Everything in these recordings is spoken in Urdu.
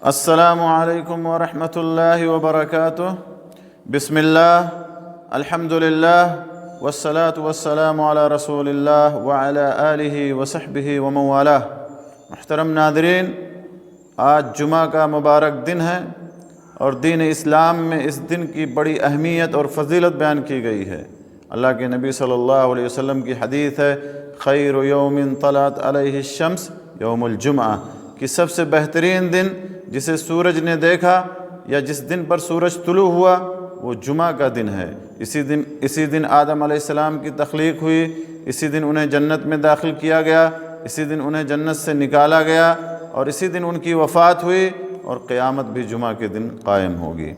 السلام علیکم ورحمۃ اللہ وبرکاتہ۔ بسم اللہ، الحمد للہ، والصلاة والسلام علی رسول اللہ وعلی آلہ وصحبہ ومن والاه۔ محترم ناظرین، آج جمعہ کا مبارک دن ہے اور دین اسلام میں اس دن کی بڑی اہمیت اور فضیلت بیان کی گئی ہے۔ اللہ کے نبی صلی اللہ علیہ وسلم کی حدیث ہے، خیر یوم طلعت علیہ الشمس یوم الجمعہ، کہ سب سے بہترین دن جسے سورج نے دیکھا یا جس دن پر سورج طلوع ہوا وہ جمعہ کا دن ہے۔ اسی دن آدم علیہ السلام کی تخلیق ہوئی، اسی دن انہیں جنت میں داخل کیا گیا، اسی دن انہیں جنت سے نکالا گیا اور اسی دن ان کی وفات ہوئی، اور قیامت بھی جمعہ کے دن قائم ہوگی۔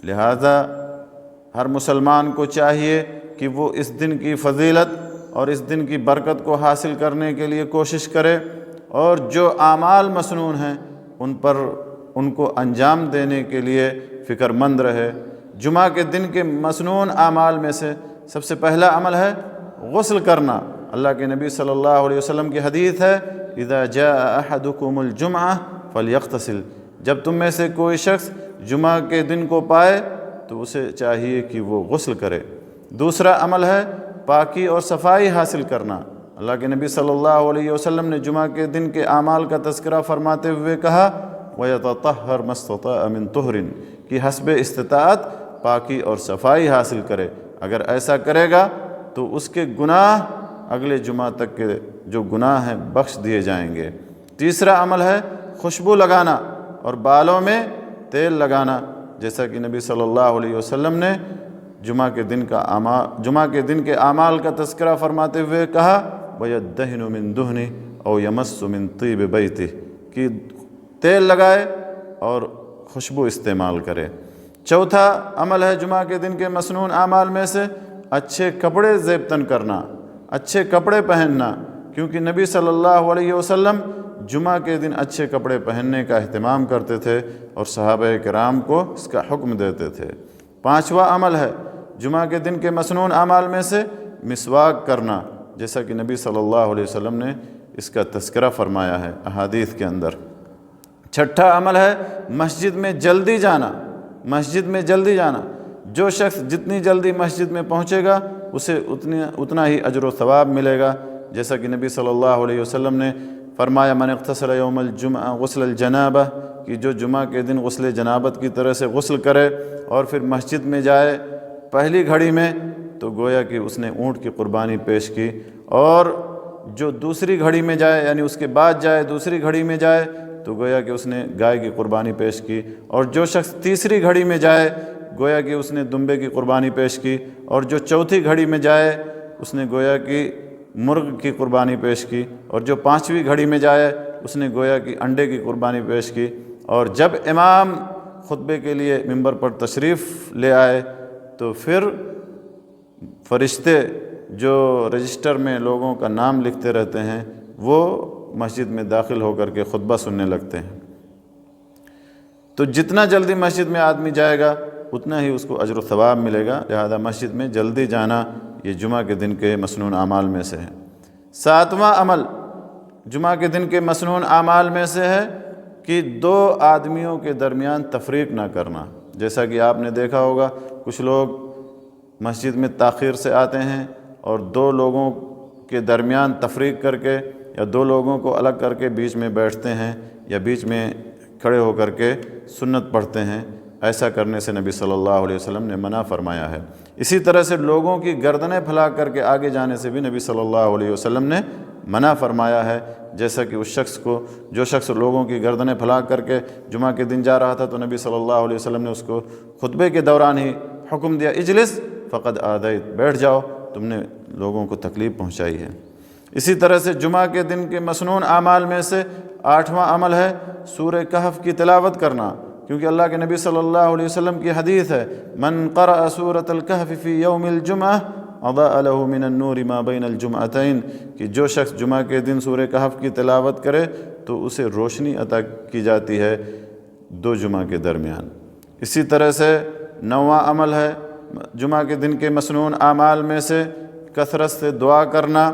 لہذا ہر مسلمان کو چاہیے کہ وہ اس دن کی فضیلت اور اس دن کی برکت کو حاصل کرنے کے لیے کوشش کرے، اور جو اعمال مسنون ہیں ان کو انجام دینے کے لیے فکر مند رہے۔ جمعہ کے دن کے مسنون اعمال میں سے سب سے پہلا عمل ہے غسل کرنا۔ اللہ کے نبی صلی اللہ علیہ وسلم کی حدیث ہے، اذا جاء احدکم الجمعہ فلیغتسل، جب تم میں سے کوئی شخص جمعہ کے دن کو پائے تو اسے چاہیے کہ وہ غسل کرے۔ دوسرا عمل ہے پاکی اور صفائی حاصل کرنا۔ اللہ کے نبی صلی اللہ علیہ وسلم نے جمعہ کے دن کے اعمال کا تذکرہ فرماتے ہوئے کہا، وَيَتَطَهَّرْ مَا اسْتَطَاعَ مِن طُهْرٍ، کہ حسب استطاعت پاکی اور صفائی حاصل کرے۔ اگر ایسا کرے گا تو اس کے گناہ اگلے جمعہ تک کے جو گناہ ہیں بخش دیے جائیں گے۔ تیسرا عمل ہے خوشبو لگانا اور بالوں میں تیل لگانا، جیسا کہ نبی صلی اللہ علیہ وسلم نے جمعہ کے دن کے اعمال کا تذکرہ فرماتے ہوئے کہا، وَيَدَّهِنُ مِن دُهْنِ أَوْ يَمَسُّ مِن طِيبِ بَيْتِهِ، کہ تیل لگائے اور خوشبو استعمال کرے۔ چوتھا عمل ہے جمعہ کے دن کے مسنون اعمال میں سے اچھے کپڑے زیب تن کرنا، اچھے کپڑے پہننا، کیونکہ نبی صلی اللہ علیہ وسلم جمعہ کے دن اچھے کپڑے پہننے کا اہتمام کرتے تھے اور صحابہ کرام کو اس کا حکم دیتے تھے۔ پانچواں عمل ہے جمعہ کے دن کے مسنون اعمال میں سے مسواک کرنا، جیسا کہ نبی صلی اللہ علیہ وسلم نے اس کا تذکرہ فرمایا ہے احادیث کے اندر۔ چھٹا عمل ہے مسجد میں جلدی جانا، مسجد میں جلدی جانا۔ جو شخص جتنی جلدی مسجد میں پہنچے گا اسے اتنا ہی اجر و ثواب ملے گا، جیسا کہ نبی صلی اللہ علیہ وسلم نے فرمایا، من اغتسل یوم الجمعہ غسل الجنابہ، کہ جو جمعہ کے دن غسل جنابت کی طرح سے غسل کرے اور پھر مسجد میں جائے پہلی گھڑی میں، تو گویا کہ اس نے اونٹ کی قربانی پیش کی، اور جو دوسری گھڑی میں جائے یعنی اس کے بعد جائے دوسری گھڑی میں جائے تو گویا کہ اس نے گائے کی قربانی پیش کی، اور جو شخص تیسری گھڑی میں جائے گویا کہ اس نے دمبے کی قربانی پیش کی، اور جو چوتھی گھڑی میں جائے اس نے گویا کہ مرغ کی قربانی پیش کی، اور جو پانچویں گھڑی میں جائے اس نے گویا کہ انڈے کی قربانی پیش کی۔ اور جب امام خطبے کے لیے ممبر پر تشریف لے آئے تو پھر فرشتے جو رجسٹر میں لوگوں کا نام لکھتے رہتے ہیں وہ مسجد میں داخل ہو کر کے خطبہ سننے لگتے ہیں۔ تو جتنا جلدی مسجد میں آدمی جائے گا اتنا ہی اس کو اجر و ثواب ملے گا، لہذا مسجد میں جلدی جانا یہ جمعہ کے دن کے مسنون اعمال میں سے ہے۔ ساتواں عمل جمعہ کے دن کے مسنون اعمال میں سے ہے کہ دو آدمیوں کے درمیان تفریق نہ کرنا۔ جیسا کہ آپ نے دیکھا ہوگا کچھ لوگ مسجد میں تاخیر سے آتے ہیں اور دو لوگوں کے درمیان تفریق کر کے یا دو لوگوں کو الگ کر کے بیچ میں بیٹھتے ہیں یا بیچ میں کھڑے ہو کر کے سنت پڑھتے ہیں۔ ایسا کرنے سے نبی صلی اللہ علیہ وسلم نے منع فرمایا ہے۔ اسی طرح سے لوگوں کی گردنیں پھیلا کر کے آگے جانے سے بھی نبی صلی اللہ علیہ وسلم نے منع فرمایا ہے، جیسا کہ جو شخص لوگوں کی گردنیں پھیلا کر کے جمعہ کے دن جا رہا تھا تو نبی صلی اللہ علیہ وسلم نے اس کو خطبے کے دوران ہی حکم دیا، اجلس فقد آذیت، بیٹھ جاؤ، تم نے لوگوں کو تکلیف پہنچائی ہے۔ اسی طرح سے جمعہ کے دن کے مسنون اعمال میں سے آٹھواں عمل ہے سورہ کہف کی تلاوت کرنا، کیونکہ اللہ کے نبی صلی اللہ علیہ وسلم کی حدیث ہے، من قرأ سورة الکہف فی یوم الجمعہ اضاء له من النور ما بین الجمعتین، کہ جو شخص جمعہ کے دن سورہ کہف کی تلاوت کرے تو اسے روشنی عطا کی جاتی ہے دو جمعہ کے درمیان۔ اسی طرح سے نواں عمل ہے جمعہ کے دن کے مسنون اعمال میں سے کثرت سے دعا کرنا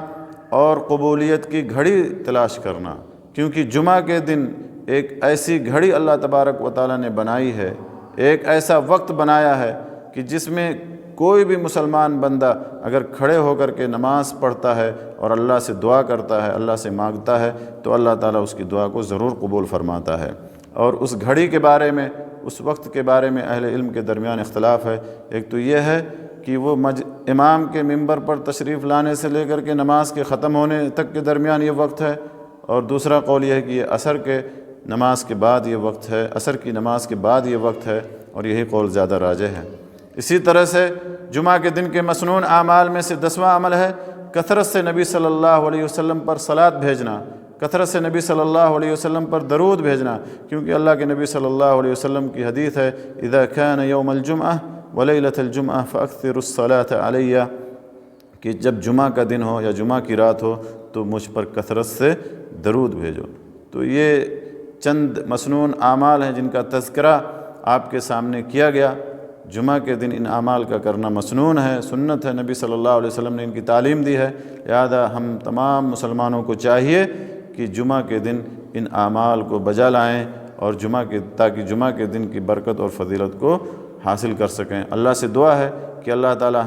اور قبولیت کی گھڑی تلاش کرنا، کیونکہ جمعہ کے دن ایک ایسی گھڑی اللہ تبارک و تعالیٰ نے بنائی ہے، ایک ایسا وقت بنایا ہے کہ جس میں کوئی بھی مسلمان بندہ اگر کھڑے ہو کر کے نماز پڑھتا ہے اور اللہ سے دعا کرتا ہے، اللہ سے مانگتا ہے، تو اللہ تعالیٰ اس کی دعا کو ضرور قبول فرماتا ہے۔ اور اس گھڑی کے بارے میں، اس وقت کے بارے میں اہل علم کے درمیان اختلاف ہے۔ ایک تو یہ ہے کہ وہ امام کے منبر پر تشریف لانے سے لے کر کے نماز کے ختم ہونے تک کے درمیان یہ وقت ہے، اور دوسرا قول یہ ہے کہ یہ عصر کے نماز کے بعد یہ وقت ہے، عصر کی نماز کے بعد یہ وقت ہے، اور یہی قول زیادہ راجح ہے۔ اسی طرح سے جمعہ کے دن کے مسنون اعمال میں سے 10واں عمل ہے کثرت سے نبی صلی اللہ علیہ وسلم پر صلوات بھیجنا، کثرت سے نبی صلی اللہ علیہ وسلم پر درود بھیجنا، کیونکہ اللہ کے نبی صلی اللہ علیہ وسلم کی حدیث ہے اذا كان يوم الجمعہ ولیلۃ الجمعہ فاکثروا الصلاۃ علی، کہ جب جمعہ کا دن ہو یا جمعہ کی رات ہو تو مجھ پر کثرت سے درود بھیجو۔ تو یہ چند مسنون اعمال ہیں جن کا تذکرہ آپ کے سامنے کیا گیا۔ جمعہ کے دن ان اعمال کا کرنا مسنون ہے، سنت ہے، نبی صلی اللہ علیہ وسلم نے ان کی تعلیم دی ہے، لہذا ہم تمام مسلمانوں کو چاہیے کہ جمعہ کے دن ان اعمال کو بجا لائیں، اور تاکہ جمعہ کے دن کی برکت اور فضیلت کو حاصل کر سکیں۔ اللہ سے دعا ہے کہ اللہ تعالی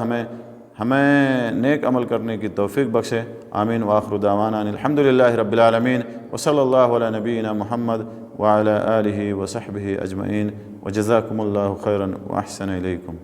ہمیں نیک عمل کرنے کی توفیق بخشے۔ آمین وآخر دعوانا الحمدللہ رب العالمین، وصلی اللہ علی نبینا محمد وعلی آلہ وصحبہ اجمعین، وجزاکم اللہ خیرا واحسن الیکم۔